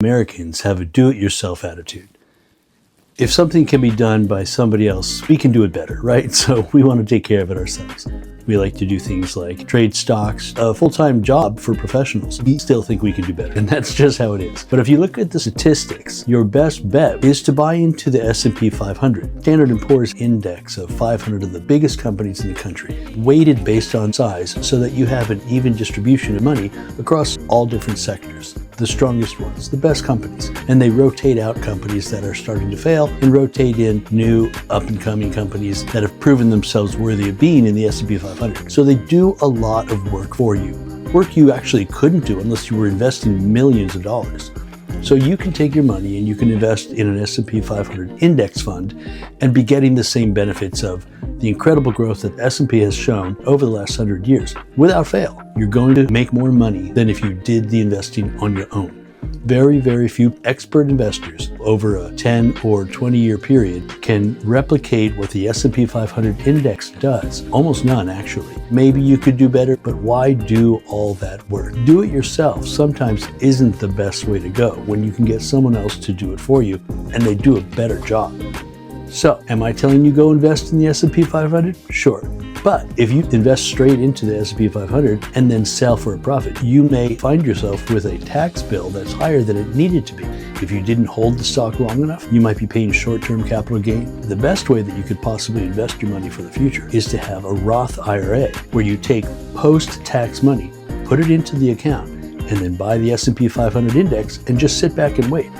Americans have a do-it-yourself attitude. If something can be done by somebody else, we can do it better, right? So we want to take care of it ourselves. We like to do things like trade stocks, a full-time job for professionals. We still think we can do better, and that's just how it is. But if you look at the statistics, your best bet is to buy into the S&P 500, Standard & Poor's index of 500 of the biggest companies in the country, weighted based on size so that you have an even distribution of money across all different sectors. The strongest ones, the best companies, and they rotate out companies that are starting to fail and rotate in new up-and-coming companies that have proven themselves worthy of being in the S&P 500. So they do a lot of work for you, work you actually couldn't do unless you were investing millions of dollars. So you can take your money and you can invest in an S&P 500 index fund and be getting the same benefits of the incredible growth that S&P has shown over the last 100 years. Without fail, you're going to make more money than if you did the investing on your own. Very, very few expert investors over a 10 or 20-year period can replicate what the S&P 500 index does. Almost none, actually. Maybe you could do better, but why do all that work? Do it yourself sometimes isn't the best way to go when you can get someone else to do it for you and they do a better job. So, am I telling you go invest in the S&P 500? Sure. But if you invest straight into the S&P 500 and then sell for a profit, you may find yourself with a tax bill that's higher than it needed to be. If you didn't hold the stock long enough, you might be paying short-term capital gain. The best way that you could possibly invest your money for the future is to have a Roth IRA, where you take post-tax money, put it into the account, and then buy the S&P 500 index and just sit back and wait.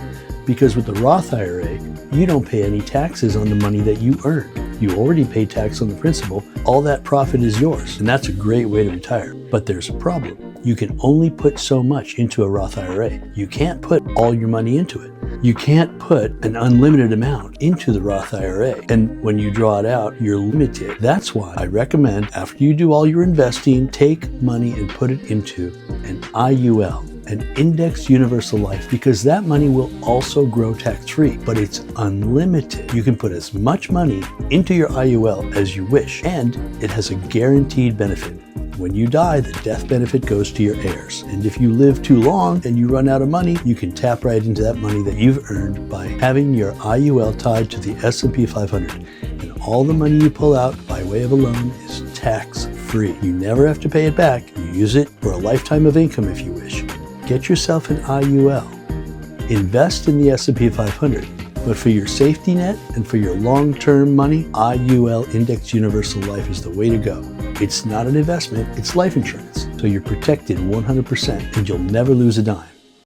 Because with the Roth IRA, you don't pay any taxes on the money that you earn. You already pay tax on the principal. All that profit is yours, and that's a great way to retire. But there's a problem. You can only put so much into a Roth IRA. You can't put all your money into it. You can't put an unlimited amount into the Roth IRA. And when you draw it out, you're limited. That's why I recommend, after you do all your investing, take money and put it into an IUL, an Index Universal Life, because that money will also grow tax-free, but it's unlimited. You can put as much money into your IUL as you wish, and it has a guaranteed benefit. When you die, the death benefit goes to your heirs. And if you live too long and you run out of money, you can tap right into that money that you've earned by having your IUL tied to the S&P 500. And all the money you pull out by way of a loan is tax-free. You never have to pay it back. You use it for a lifetime of income if you wish. Get yourself an IUL. Invest in the S&P 500. But for your safety net and for your long-term money, IUL Index Universal Life is the way to go. It's not an investment, it's life insurance. So you're protected 100% and you'll never lose a dime.